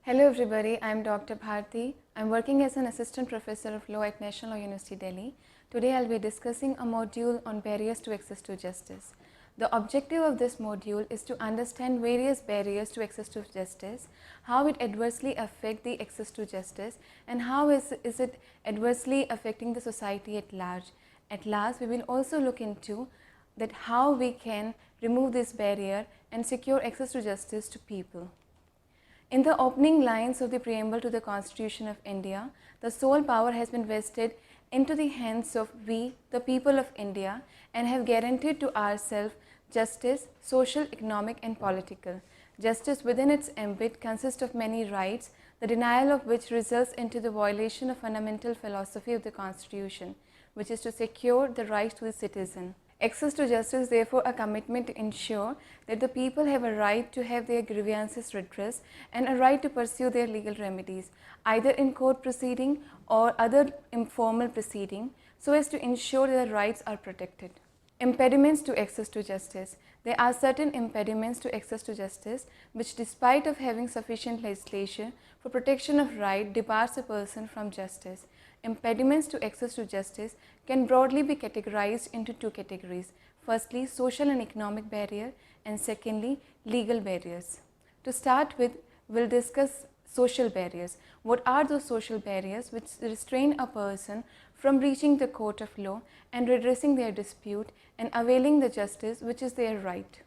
Hello everybody, I am Dr. Bharti. I am working as an Assistant Professor of Law at National Law University, Delhi. Today I will be discussing a module on barriers to access to justice. The objective of this module is to understand various barriers to access to justice, how it adversely affects the access to justice, and how is it adversely affecting the society at large. At last, we will also look into that how we can remove this barrier and secure access to justice to people. In the opening lines of the preamble to the Constitution of India, the sole power has been vested into the hands of we, the people of India, and have guaranteed to ourselves justice, social, economic and political. Justice within its ambit consists of many rights, the denial of which results into the violation of fundamental philosophy of the Constitution, which is to secure the right to the citizen. Access to justice is therefore a commitment to ensure that the people have a right to have their grievances redressed and a right to pursue their legal remedies, either in court proceeding or other informal proceeding, so as to ensure that the rights are protected. Impediments to access to justice. There are certain impediments to access to justice which, despite of having sufficient legislation for protection of right, debars a person from justice. Impediments to access to justice can broadly be categorized into two categories. Firstly, social and economic barrier, and secondly, legal barriers. To start with, we'll discuss social barriers. What are those social barriers which restrain a person from reaching the court of law and redressing their dispute and availing the justice which is their right?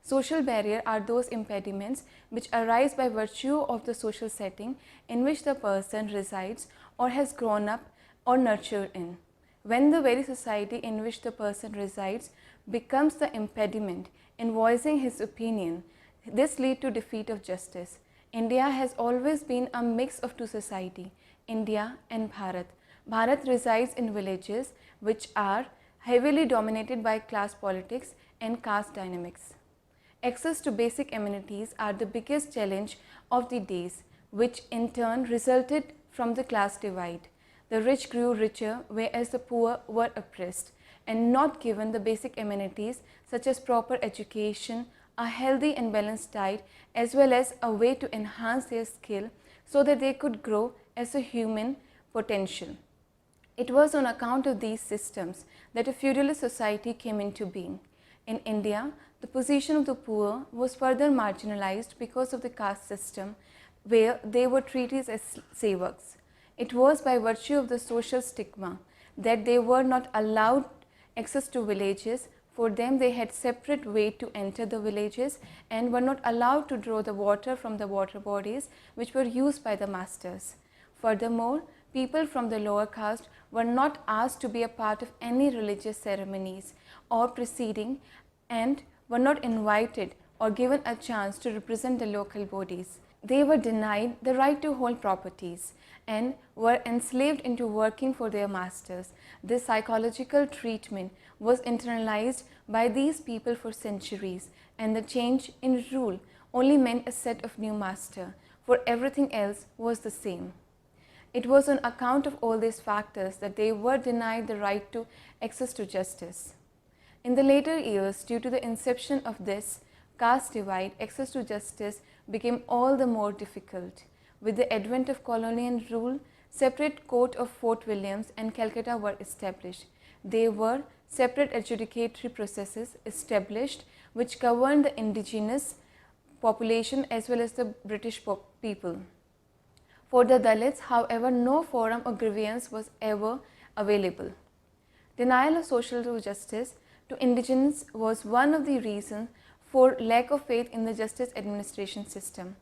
Social barriers are those impediments which arise by virtue of the social setting in which the person resides or has grown up or nurtured in. When the very society in which the person resides becomes the impediment in voicing his opinion, this leads to defeat of justice. India has always been a mix of two societies, India and Bharat. Bharat resides in villages which are heavily dominated by class politics and caste dynamics. Access to basic amenities are the biggest challenge of the days, which in turn resulted from the class divide. The rich grew richer, whereas the poor were oppressed and not given the basic amenities such as proper education, a healthy and balanced diet, as well as a way to enhance their skill so that they could grow as a human potential. It was on account of these systems that a feudalist society came into being. In India, the position of the poor was further marginalized because of the caste system, where they were treated as sevaks. It was by virtue of the social stigma that they were not allowed access to villages. For them, they had separate way to enter the villages and were not allowed to draw the water from the water bodies which were used by the masters. Furthermore, people from the lower caste were not asked to be a part of any religious ceremonies or proceeding and were not invited or given a chance to represent the local bodies. They were denied the right to hold properties and were enslaved into working for their masters. This psychological treatment was internalized by these people for centuries, and the change in rule only meant a set of new masters, for everything else was the same. It was on account of all these factors that they were denied the right to access to justice. In the later years, due to the inception of this caste divide, access to justice became all the more difficult. With the advent of colonial rule, separate court of Fort Williams and Calcutta were established. There were separate adjudicatory processes established which governed the indigenous population as well as the British people. For the Dalits, however, no forum of grievance was ever available. Denial of social justice to indigents was one of the reasons for lack of faith in the justice administration system.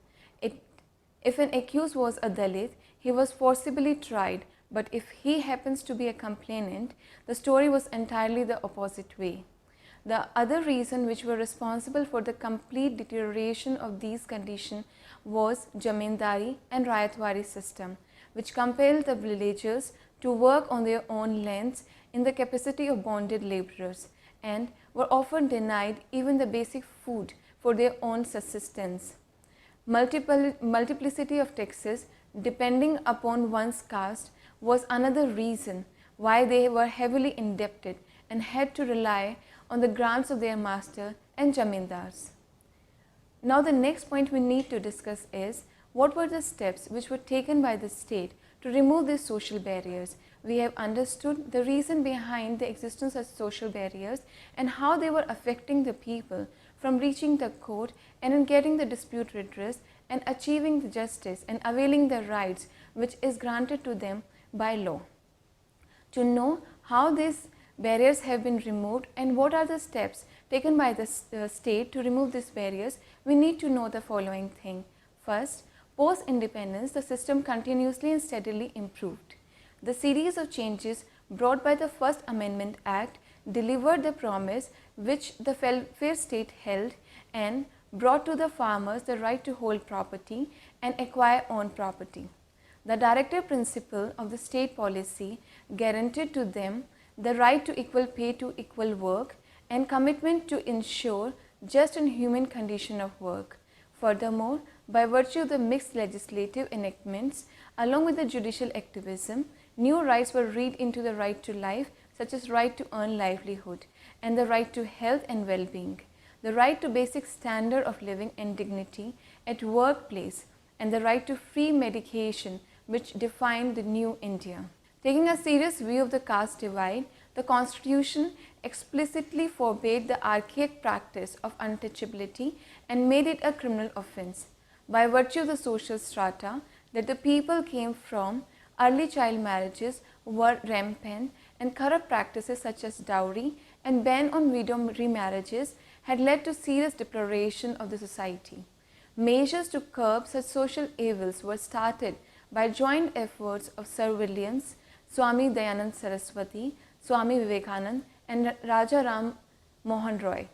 If an accused was a Dalit, he was forcibly tried, but if he happens to be a complainant, the story was entirely the opposite way. The other reason which were responsible for the complete deterioration of these conditions was Jamindari and Rayatwari system, which compelled the villagers to work on their own lands in the capacity of bonded laborers and were often denied even the basic food for their own subsistence. Multiplicity of taxes depending upon one's caste was another reason why they were heavily indebted and had to rely on the grants of their master and jamindars. Now the next point we need to discuss is what were the steps which were taken by the state to remove these social barriers. We have understood the reason behind the existence of social barriers and how they were affecting the people from reaching the court and in getting the dispute redressed and achieving the justice and availing the rights which is granted to them by law. To know how these barriers have been removed and what are the steps taken by the state to remove these barriers, we need to know the following thing. First, post-independence, the system continuously and steadily improved. The series of changes brought by the First Amendment Act delivered the promise which the welfare state held and brought to the farmers the right to hold property and acquire own property. The directive principle of the state policy guaranteed to them the right to equal pay to equal work and commitment to ensure just and human condition of work. Furthermore, by virtue of the mixed legislative enactments along with the judicial activism, new rights were read into the right to life, such as right to earn livelihood and the right to health and well-being, the right to basic standard of living and dignity at workplace, and the right to free medication, which defined the new India. Taking a serious view of the caste divide, the Constitution explicitly forbade the archaic practice of untouchability and made it a criminal offence. By virtue of the social strata that the people came from, early child marriages were rampant and corrupt practices such as dowry and ban on widow remarriages had led to serious deterioration of the society. Measures to curb such social evils were started by joint efforts of Sir Williams, Swami Dayanand Saraswati, Swami Vivekanand and Raja Ram Mohan Roy.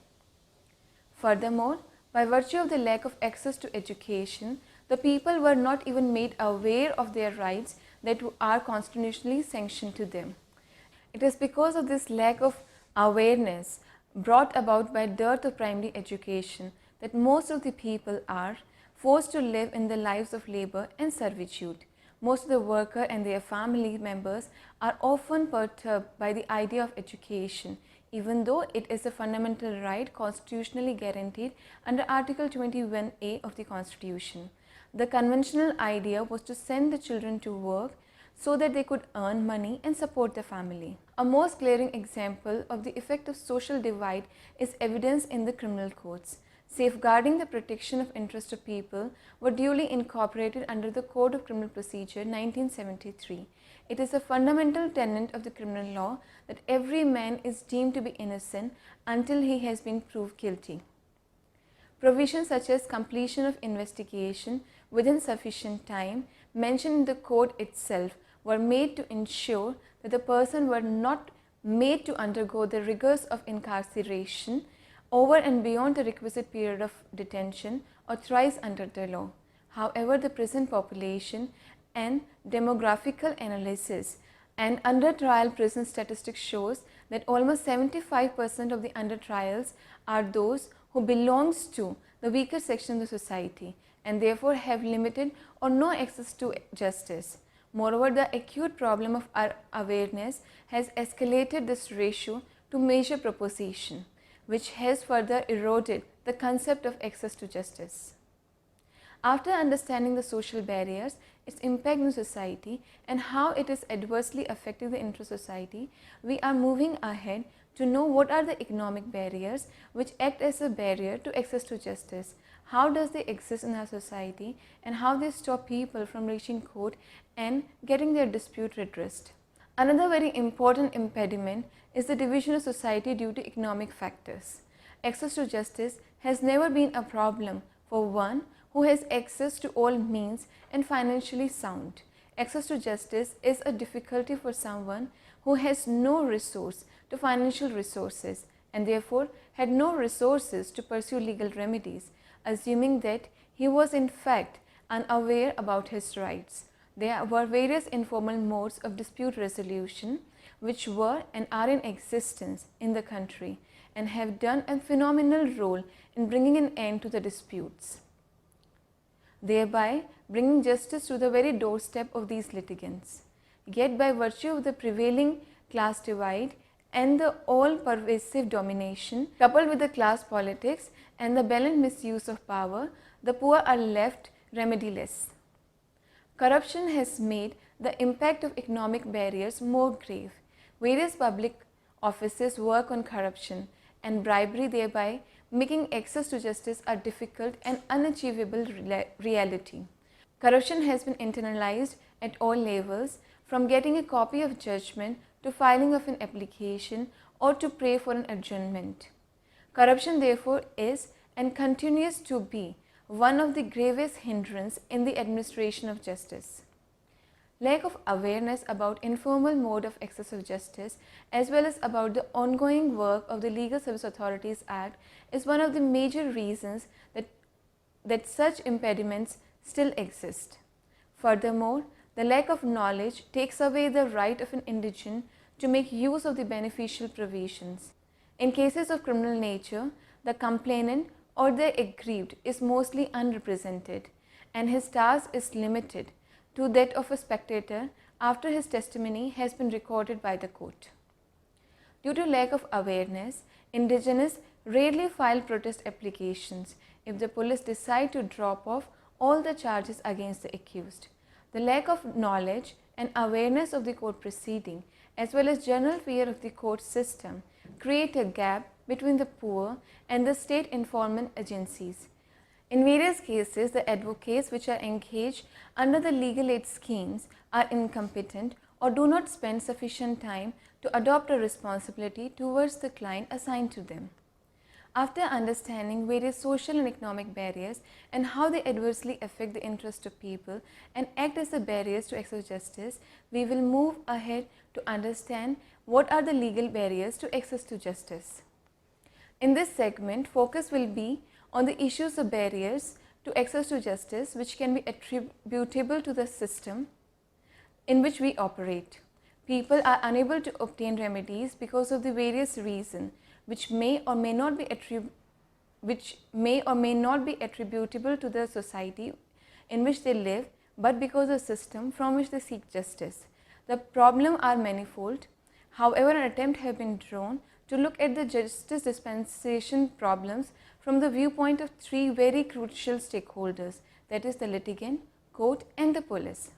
Furthermore, by virtue of the lack of access to education, the people were not even made aware of their rights that are constitutionally sanctioned to them. It is because of this lack of awareness brought about by dearth of primary education that most of the people are forced to live in the lives of labor and servitude. Most of the worker and their family members are often perturbed by the idea of education, even though it is a fundamental right constitutionally guaranteed under Article 21A of the Constitution. The conventional idea was to send the children to work so that they could earn money and support the family. A most glaring example of the effect of social divide is evidenced in the criminal codes. Safeguarding the protection of interests of people were duly incorporated under the Code of Criminal Procedure 1973. It is a fundamental tenet of the criminal law that every man is deemed to be innocent until he has been proved guilty. Provisions such as completion of investigation within sufficient time mentioned in the code itself were made to ensure that the person were not made to undergo the rigors of incarceration over and beyond the requisite period of detention authorized under the law. However, the present population and demographical analysis and under trial prison statistics shows that almost 75% of the under trials are those who belongs to the weaker section of the society and therefore have limited or no access to justice. Moreover, the acute problem of awareness has escalated this ratio to major proposition, which has further eroded the concept of access to justice. After understanding the social barriers, its impact on society and how it is adversely affecting the inter-society, we are moving ahead to know what are the economic barriers which act as a barrier to access to justice, how does they exist in our society and how they stop people from reaching court and getting their dispute redressed. Another very important impediment is the division of society due to economic factors. Access to justice has never been a problem for one who has access to all means and financially sound. Access to justice is a difficulty for someone who has no resource to financial resources and therefore had no resources to pursue legal remedies, assuming that he was in fact unaware about his rights. There were various informal modes of dispute resolution which were and are in existence in the country and have done a phenomenal role in bringing an end to the disputes, thereby bringing justice to the very doorstep of these litigants. Yet by virtue of the prevailing class divide and the all-pervasive domination coupled with the class politics and the blatant misuse of power, the poor are left remediless. Corruption has made the impact of economic barriers more grave. Various public offices work on corruption and bribery, thereby making access to justice a difficult and unachievable reality. Corruption has been internalized at all levels, from getting a copy of judgment to filing of an application or to pray for an adjournment. Corruption therefore is and continues to be one of the gravest hindrances in the administration of justice. Lack of awareness about informal mode of access of justice as well as about the ongoing work of the Legal Service Authorities Act is one of the major reasons that such impediments still exist. Furthermore, the lack of knowledge takes away the right of an indigent to make use of the beneficial provisions. In cases of criminal nature, the complainant or the aggrieved is mostly unrepresented, and his task is limited to that of a spectator after his testimony has been recorded by the court. Due to lack of awareness, indigents rarely file protest applications if the police decide to drop off all the charges against the accused. The lack of knowledge and awareness of the court proceeding as well as general fear of the court system create a gap between the poor and the state enforcement agencies. In various cases, the advocates which are engaged under the legal aid schemes are incompetent or do not spend sufficient time to adopt a responsibility towards the client assigned to them. After understanding various social and economic barriers and how they adversely affect the interests of people and act as the barriers to access justice, we will move ahead to understand what are the legal barriers to access to justice. In this segment, focus will be on the issues of barriers to access to justice which can be attributable to the system in which we operate. People are unable to obtain remedies because of the various reasons which may or may not be attributable to the society in which they live, but because of the system from which they seek justice. The problems are manifold. However, an attempt has been drawn to look at the justice dispensation problems from the viewpoint of three very crucial stakeholders, that is the litigant, court and the police.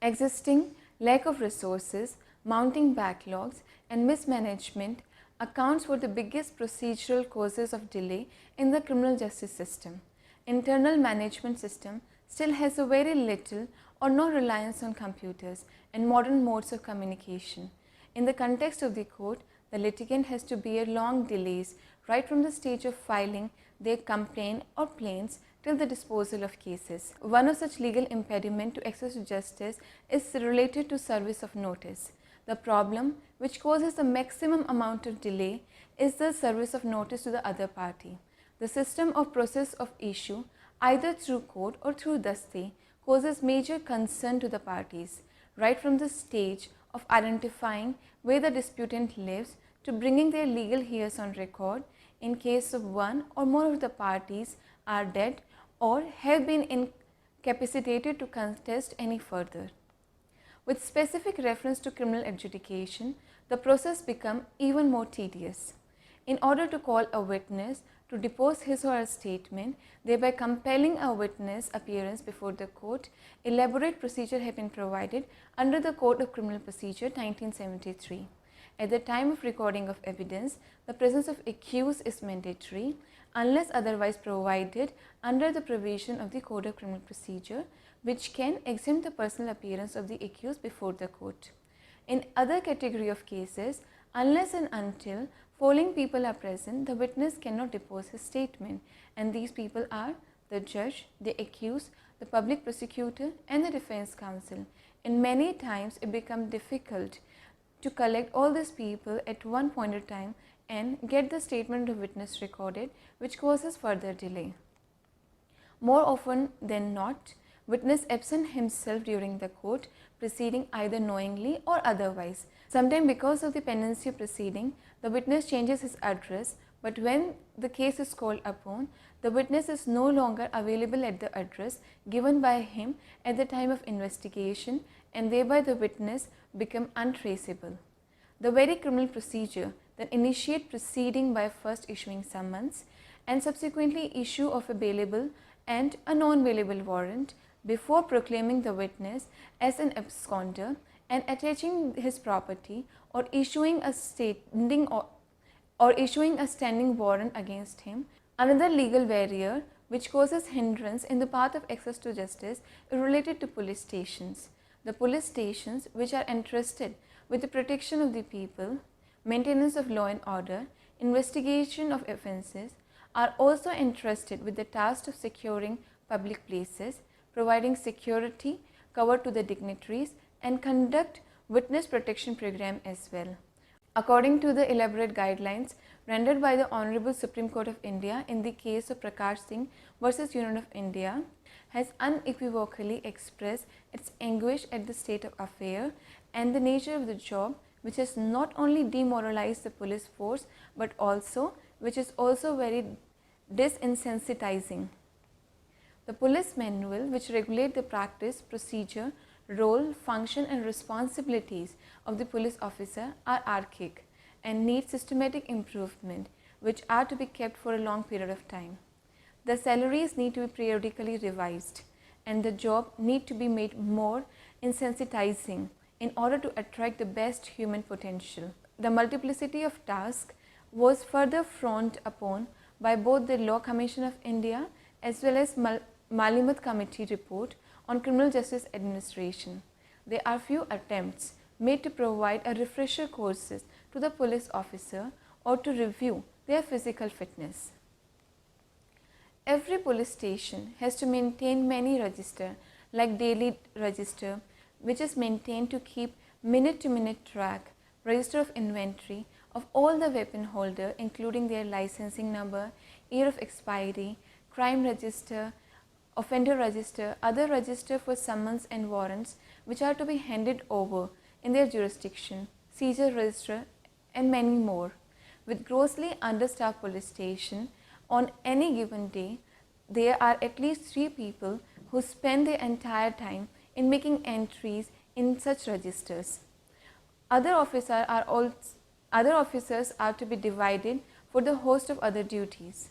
Existing lack of resources, mounting backlogs and mismanagement accounts for the biggest procedural causes of delay in the criminal justice system. Internal management system still has a very little or no reliance on computers and modern modes of communication. In the context of the court, the litigant has to bear long delays right from the stage of filing their complaint or plaints till the disposal of cases. One of such legal impediment to access to justice is related to service of notice. The problem which causes the maximum amount of delay is the service of notice to the other party. The system of process of issue, either through court or through dasti, causes major concern to the parties, right from the stage of identifying where the disputant lives to bringing their legal heirs on record in case of one or more of the parties are dead or have been incapacitated to contest any further. With specific reference to criminal adjudication, the process becomes even more tedious. In order to call a witness to depose his or her statement, thereby compelling a witness appearance before the court, elaborate procedure have been provided under the Code of Criminal Procedure 1973. At the time of recording of evidence, the presence of accused is mandatory unless otherwise provided under the provision of the Code of Criminal Procedure, which can exempt the personal appearance of the accused before the court. In other category of cases, unless and until following people are present, the witness cannot depose his statement, and these people are the judge, the accused, the public prosecutor and the defense counsel. And many times it becomes difficult to collect all these people at one point in time and get the statement of witness recorded, which causes further delay. More often than not, witness absent himself during the court proceeding either knowingly or otherwise. Sometimes because of the pendency proceeding, the witness changes his address, but when the case is called upon, the witness is no longer available at the address given by him at the time of investigation, and thereby the witness become untraceable. The very criminal procedure that initiate proceeding by first issuing summons and subsequently issue of a bailable and a non-bailable warrant before proclaiming the witness as an absconder and attaching his property or issuing a standing warrant against him. Another legal barrier which causes hindrance in the path of access to justice is related to police stations. The police stations, which are entrusted with the protection of the people, maintenance of law and order, investigation of offences, are also entrusted with the task of securing public places, providing security cover to the dignitaries, and conduct witness protection program as well. According to the elaborate guidelines rendered by the Honorable Supreme Court of India in the case of Prakash Singh versus Union of India, has unequivocally expressed its anguish at the state of affair and the nature of the job, which has not only demoralized the police force but also which is also very disinsensitizing. The police manual, which regulate the practice, procedure, role, function and responsibilities of the police officer, are archaic and need systematic improvement, which are to be kept for a long period of time. The salaries need to be periodically revised and the job need to be made more insensitizing in order to attract the best human potential. The multiplicity of tasks was further frowned upon by both the Law Commission of India as well as Malimat Committee report on criminal justice administration. There are few attempts made to provide a refresher courses to the police officer or to review their physical fitness. Every police station has to maintain many register like daily register, which is maintained to keep minute to minute track, register of inventory of all the weapon holder including their licensing number, year of expiry, crime register, offender register, other register for summons and warrants which are to be handed over in their jurisdiction, seizure register and many more. With grossly understaffed police station, on any given day, there are at least 3 people who spend their entire time in making entries in such registers. Other officers are to be divided for the host of other duties.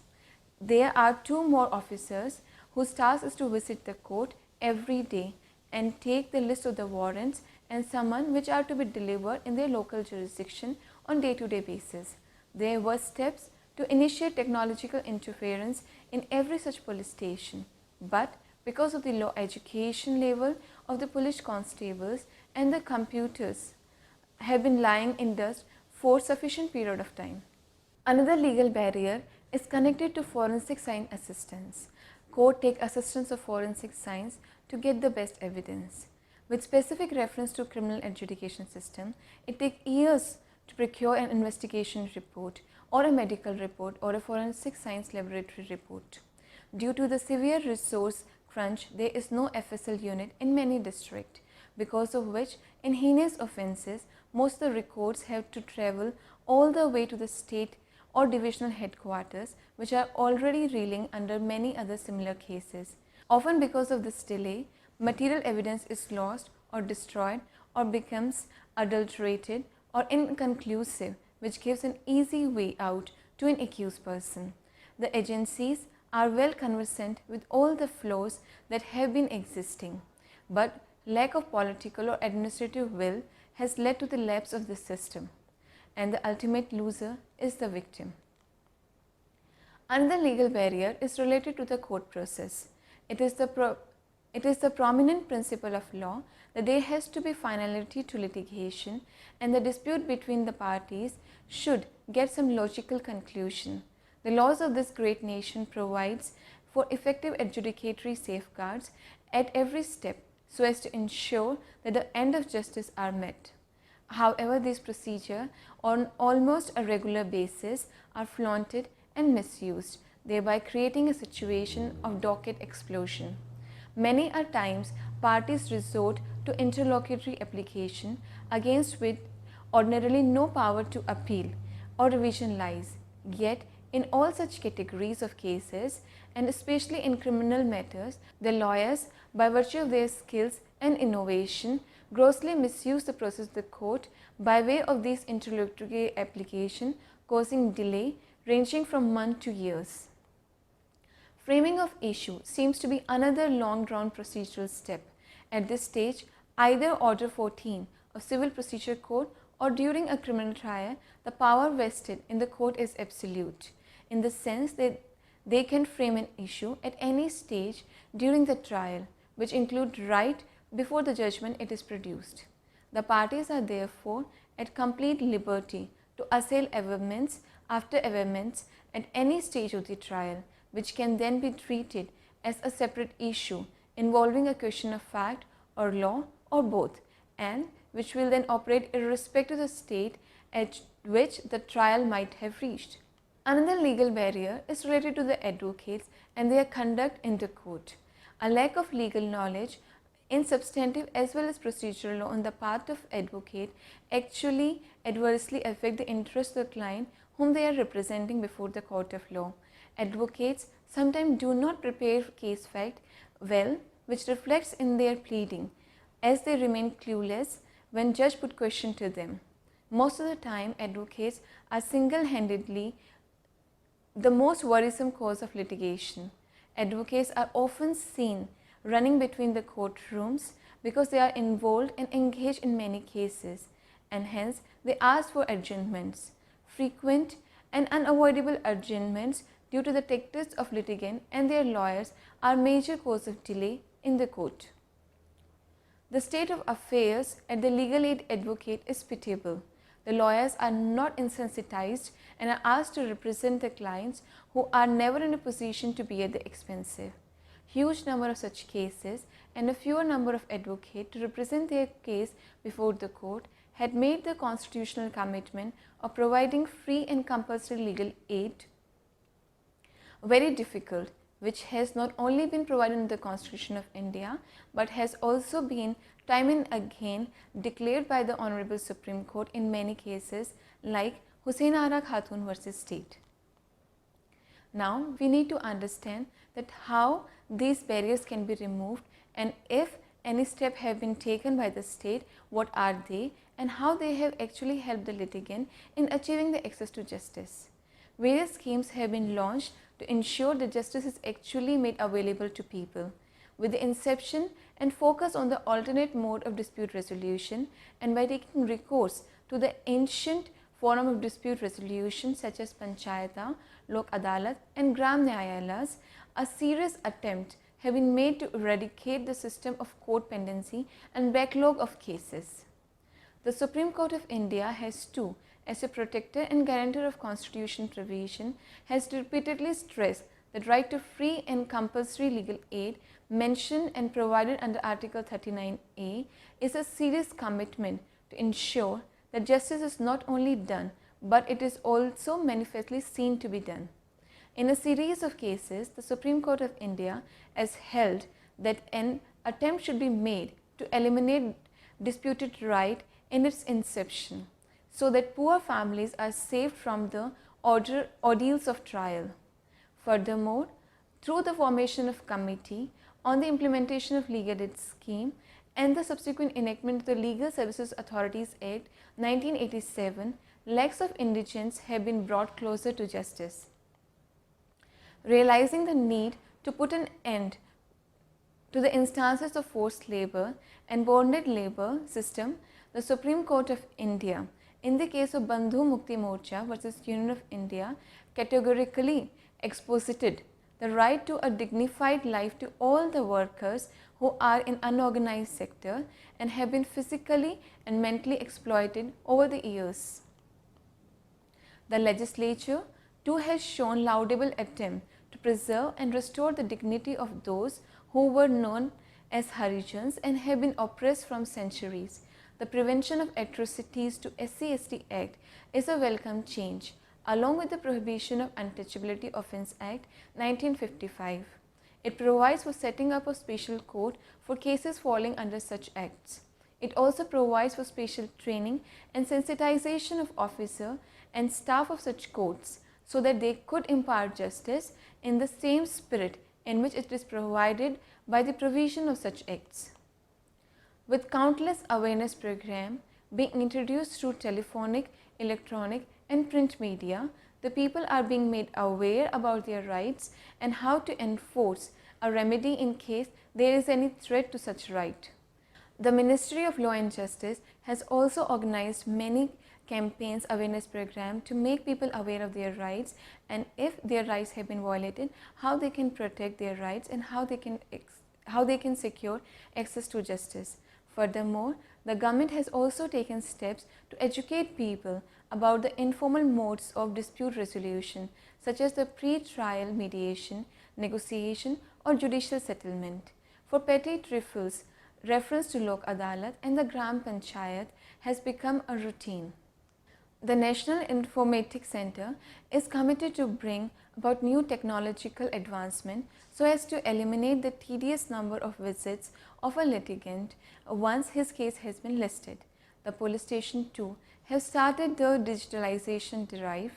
There are 2 more officers whose task is to visit the court every day and take the list of the warrants and summons which are to be delivered in their local jurisdiction on day-to-day basis. There were steps to initiate technological interference in every such police station, but because of the low education level of the police constables and the computers have been lying in dust for sufficient period of time. Another legal barrier is connected to forensic science assistance. Court take assistance of forensic science to get the best evidence. With specific reference to criminal adjudication system, it takes years to procure an investigation report or a medical report or a forensic science laboratory report. Due to the severe resource crunch, there is no FSL unit in many districts, because of which in heinous offences, most of the records have to travel all the way to the state or divisional headquarters, which are already reeling under many other similar cases. Often because of this delay, material evidence is lost or destroyed or becomes adulterated or inconclusive, which gives an easy way out to an accused person. The agencies are well conversant with all the flaws that have been existing, but lack of political or administrative will has led to the lapse of the system, and the ultimate loser is the victim. Another legal barrier is related to the court process. It is the prominent principle of law that there has to be finality to litigation and the dispute between the parties should get some logical conclusion. The laws of this great nation provides for effective adjudicatory safeguards at every step so as to ensure that the end of justice are met. However, these procedures on almost a regular basis are flaunted and misused, thereby creating a situation of docket explosion. Many a times, parties resort to interlocutory application against which ordinarily no power to appeal or revision lies. Yet, in all such categories of cases, and especially in criminal matters, the lawyers, by virtue of their skills and innovation, grossly misuse the process of the court by way of these interlocutory application, causing delay ranging from months to years. Framing of issue seems to be another long-drawn procedural step. At this stage, either Order 14 of Civil Procedure Code or during a criminal trial, the power vested in the court is absolute, in the sense that they can frame an issue at any stage during the trial, which include right before the judgment it is produced. The parties are therefore at complete liberty to assail averments after averments at any stage of the trial, which can then be treated as a separate issue involving a question of fact or law or both, and which will then operate irrespective of the state at which the trial might have reached. Another legal barrier is related to the advocates and their conduct in the court. A lack of legal knowledge in substantive as well as procedural law on the part of advocate actually adversely affect the interest of the client whom they are representing before the court of law. Advocates sometimes do not prepare case fact well, which reflects in their pleading, as they remain clueless when judge put question to them. Most of the time, advocates are single-handedly the most worrisome cause of litigation. Advocates are often seen running between the courtrooms because they are involved and engaged in many cases, and hence they ask for adjournments. Frequent and unavoidable adjournments due to the tactics of litigant and their lawyers are major cause of delay in the court. The state of affairs at the legal aid advocate is pitiable. The lawyers are not insensitized and are asked to represent the clients who are never in a position to bear the expense. Huge number of such cases and a fewer number of advocates to represent their case before the court had made the constitutional commitment of providing free and compulsory legal aid very difficult, which has not only been provided in the Constitution of India but has also been time and again declared by the Honorable Supreme Court in many cases like Hussain Ara Khatun versus State. Now we need to understand that how these barriers can be removed, and if any step have been taken by the state, what are they and how they have actually helped the litigant in achieving the access to justice. Various schemes have been launched to ensure that justice is actually made available to people, with the inception and focus on the alternate mode of dispute resolution, and by taking recourse to the ancient form of dispute resolution such as Panchayata, Lok Adalat and Gram Nyayalas, a serious attempt have been made to eradicate the system of court pendency and backlog of cases. The Supreme Court of India has too, as a protector and guarantor of constitution provision, has repeatedly stressed that right to free and compulsory legal aid mentioned and provided under Article 39A is a serious commitment to ensure that justice is not only done but it is also manifestly seen to be done. In a series of cases, the Supreme Court of India has held that an attempt should be made to eliminate disputed right in its inception, so that poor families are saved from the ordeals of trial. Furthermore, through the formation of committee on the implementation of legal aid scheme and the subsequent enactment of the Legal Services Authorities Act 1987, lakhs of indigents have been brought closer to justice. Realizing the need to put an end to the instances of forced labor and bonded labor system, the Supreme Court of India, in the case of Bandhu Mukti Morcha versus Union of India, categorically exposited the right to a dignified life to all the workers who are in unorganized sector and have been physically and mentally exploited over the years. The legislature too has shown laudable attempt to preserve and restore the dignity of those who were known as Harijans and have been oppressed from centuries. The Prevention of Atrocities to SC/ST Act is a welcome change, along with the Prohibition of Untouchability Offence Act 1955. It provides for setting up a special court for cases falling under such acts. It also provides for special training and sensitization of officer and staff of such courts so that they could impart justice in the same spirit in which it is provided by the provision of such acts. With countless awareness programs being introduced through telephonic, electronic and print media, the people are being made aware about their rights and how to enforce a remedy in case there is any threat to such right. The Ministry of Law and Justice has also organized many campaigns, awareness programs to make people aware of their rights, and if their rights have been violated, how they can protect their rights and how they can secure access to justice. Furthermore, the government has also taken steps to educate people about the informal modes of dispute resolution, such as the pre-trial mediation, negotiation or judicial settlement. For petty trifles, reference to Lok Adalat and the Gram Panchayat has become a routine. The National Informatics Center is committed to bring about new technological advancement so as to eliminate the tedious number of visits of a litigant once his case has been listed. The police station too have started the digitalization drive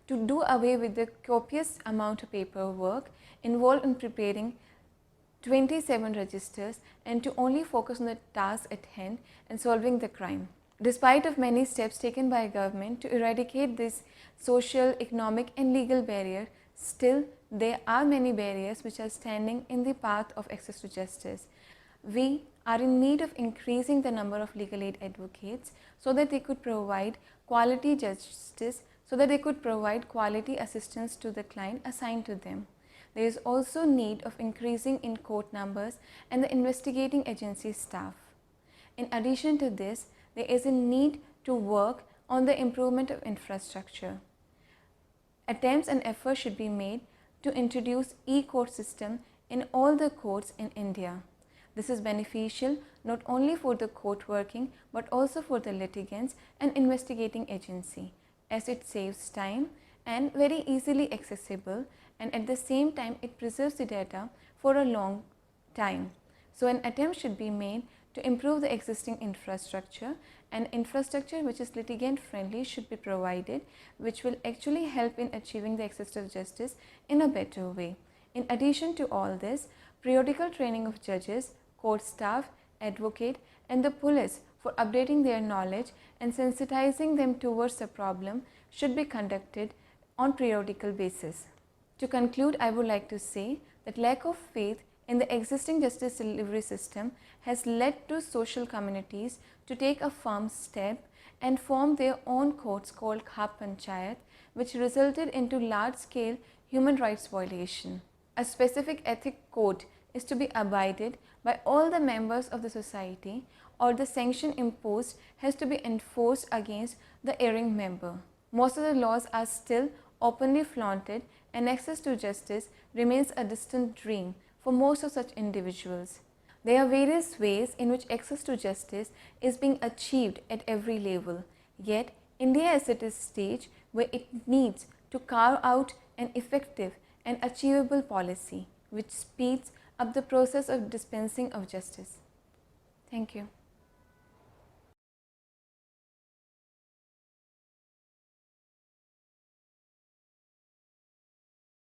to do away with the copious amount of paperwork involved in preparing 27 registers and to only focus on the task at hand and solving the crime. Despite of many steps taken by government to eradicate this social, economic and legal barrier, still there are many barriers which are standing in the path of access to justice. We are in need of increasing the number of legal aid advocates so that they could provide quality justice, so that they could provide quality assistance to the client assigned to them. There is also need of increasing in court numbers and the investigating agency staff. In addition to this, there is a need to work on the improvement of infrastructure. Attempts and efforts should be made to introduce e-court system in all the courts in India. This is beneficial not only for the court working but also for the litigants and investigating agency, as it saves time and very easily accessible, and at the same time it preserves the data for a long time. So an attempt should be made to improve the existing infrastructure, and infrastructure which is litigant friendly should be provided, which will actually help in achieving the access to justice in a better way. In addition to all this, periodical training of judges, court staff, advocate and the police for updating their knowledge and sensitizing them towards the problem should be conducted on periodical basis. To conclude, I would like to say that lack of faith in the existing justice delivery system has led to social communities to take a firm step and form their own courts called Khap Panchayat, which resulted into large-scale human rights violation. A specific ethic code is to be abided by all the members of the society, or the sanction imposed has to be enforced against the erring member. Most of the laws are still openly flaunted, and access to justice remains a distant dream for most of such individuals. There are various ways in which access to justice is being achieved at every level, yet India is at a stage where it needs to carve out an effective and achievable policy which speeds up the process of dispensing of justice. Thank you.